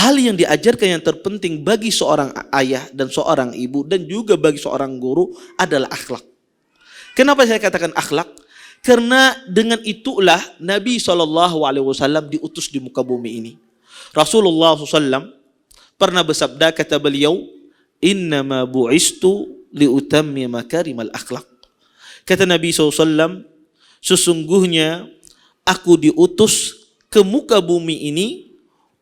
hal yang diajarkan yang terpenting bagi seorang ayah dan seorang ibu dan juga bagi seorang guru adalah akhlak. Kenapa saya katakan akhlak? Karena dengan itulah Nabi SAW diutus di muka bumi ini. Rasulullah SAW pernah bersabda, kata beliau, innama bu'istu liutammi makarimal akhlak. Kata Nabi SAW, sesungguhnya aku diutus ke muka bumi ini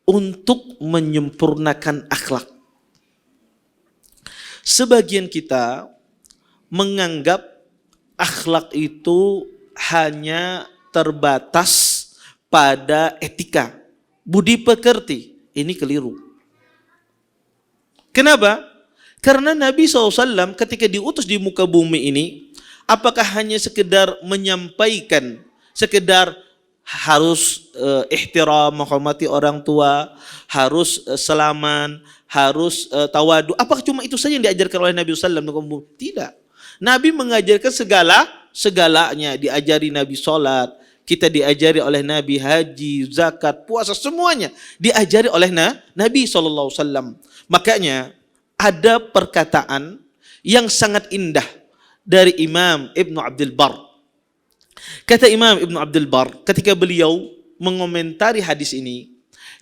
untuk menyempurnakan akhlak. Sebagian kita menganggap akhlak itu hanya terbatas pada etika, budi pekerti. Ini keliru. Kenapa? Karena Nabi SAW ketika diutus di muka bumi ini, apakah hanya sekedar menyampaikan, sekedar harus ihtiram, menghormati orang tua, harus salaman, harus tawadu. Apakah cuma itu saja yang diajarkan oleh Nabi SAW? Tidak. Nabi mengajarkan segalanya. Diajari Nabi sholat, kita diajari oleh Nabi haji, zakat, puasa, semuanya diajari oleh Nabi SAW. Makanya ada perkataan yang sangat indah dari Imam Ibn Abdul Bar. Kata Imam Ibn Abdul Bar ketika beliau mengomentari hadis ini,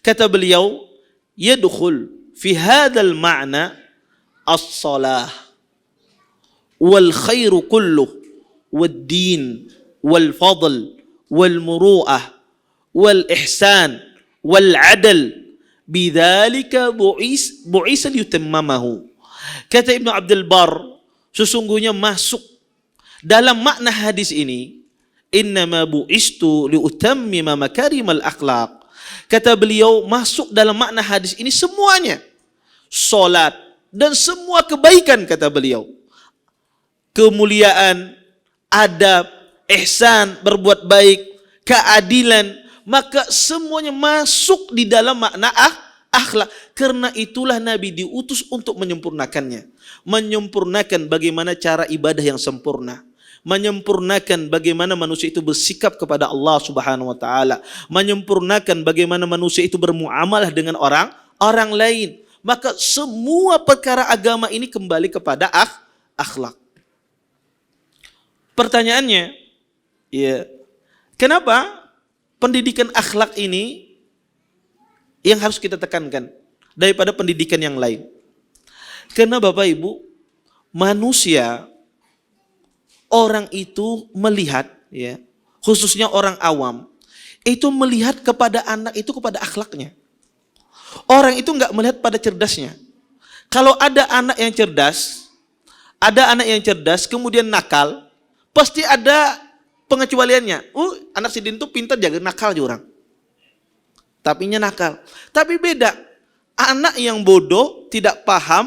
kata beliau, yadkhul fi hadzal ma'na as-salah wal khairu kulluh wad din wal fadl wal muru'ah wal ihsan wal adl bidzalika bu'isa liyutammamahu. Kata Ibnu Abdul Bar, sesungguhnya masuk dalam makna hadis ini, innama bu'istu liutammima makarimal akhlaq. Kata beliau, masuk dalam makna hadis ini semuanya. Salat dan semua kebaikan, kata beliau. Kemuliaan, adab, ihsan, berbuat baik, keadilan, maka semuanya masuk di dalam makna akhlak. Karena itulah Nabi diutus untuk menyempurnakannya. Menyempurnakan bagaimana cara ibadah yang sempurna. Menyempurnakan bagaimana manusia itu bersikap kepada Allah Subhanahu wa taala. Menyempurnakan bagaimana manusia itu bermuamalah dengan orang lain. Maka semua perkara agama ini kembali kepada akhlak. Pertanyaannya, ya, kenapa pendidikan akhlak ini yang harus kita tekankan daripada pendidikan yang lain? Karena Bapak Ibu, manusia, orang itu melihat, ya, khususnya orang awam, itu melihat kepada anak itu kepada akhlaknya. Orang itu nggak melihat pada cerdasnya. Kalau ada anak yang cerdas, kemudian nakal, pasti ada pengecualiannya. Anak si Din itu pintar, jaga nakal aja orang. Tapinya nakal. Tapi beda. Anak yang bodoh, tidak paham,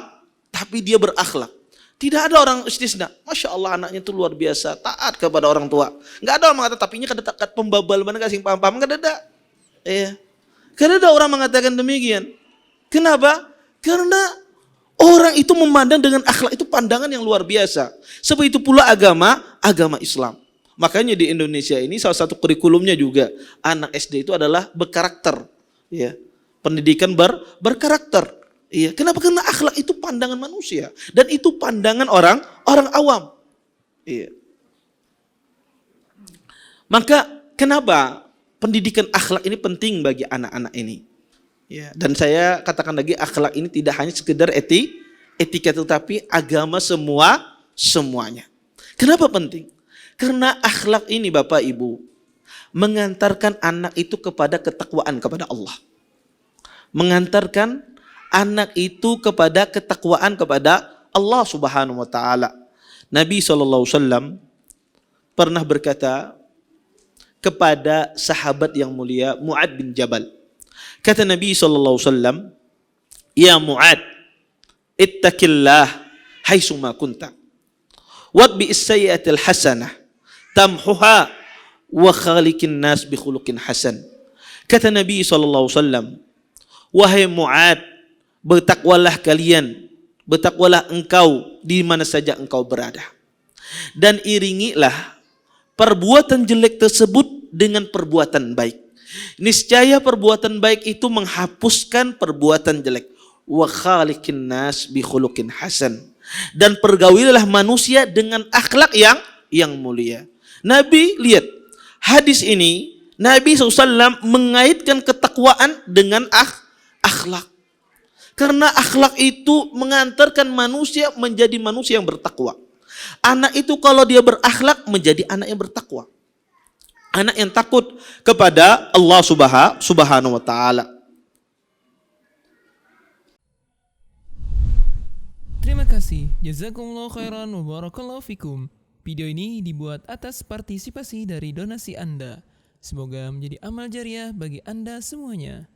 tapi dia berakhlak. Tidak ada orang istisna. Masya Allah, anaknya itu luar biasa, taat kepada orang tua. Nggak ada orang mengatakan, tapinya kada pembabal, mana kasih paham-paham, nggak ada. Iya. Karena ada orang mengatakan demikian. Kenapa? Karena orang itu memandang dengan akhlak itu pandangan yang luar biasa. Sebab itu pula agama Islam. Makanya di Indonesia ini salah satu kurikulumnya juga anak SD itu adalah berkarakter, ya. Pendidikan berkarakter. Iya. Kenapa? Karena akhlak itu pandangan manusia dan itu pandangan orang awam. Iya. Maka kenapa pendidikan akhlak ini penting bagi anak-anak ini? Ya, dan saya katakan lagi, akhlak ini tidak hanya sekedar etika, tetapi agama semuanya. Kenapa penting? Karena akhlak ini Bapak Ibu mengantarkan anak itu kepada ketakwaan kepada Allah. Mengantarkan anak itu kepada ketakwaan kepada Allah Subhanahu wa taala. Nabi SAW pernah berkata kepada sahabat yang mulia Mu'ad bin Jabal. Kata Nabi SAW, ya Mu'ad, ittaqillah haitsuma kunta. Wadbi as-sayyi'atil hasanah tamhuha wa khaliqin nas bi khuluqin hasan. Kata Nabi SAW, wahai Mu'ad, bertakwalah kalian, bertakwalah engkau di mana saja engkau berada. Dan iringilah perbuatan jelek tersebut dengan perbuatan baik. Niscaya perbuatan baik itu menghapuskan perbuatan jelek. Wa khaliqin nas bi khuluqin hasan. Dan pergaulilah manusia dengan akhlak yang mulia. Nabi, lihat, hadis ini Nabi SAW mengaitkan ketakwaan dengan akhlak. Karena akhlak itu mengantarkan manusia menjadi manusia yang bertakwa. Anak itu kalau dia berakhlak menjadi anak yang bertakwa. Anak yang takut kepada Allah Subhanahu wa taala. Terima kasih. Jazakumullah khairan wa barakallahu fikum. Video ini dibuat atas partisipasi dari donasi Anda. Semoga menjadi amal jariah bagi Anda semuanya.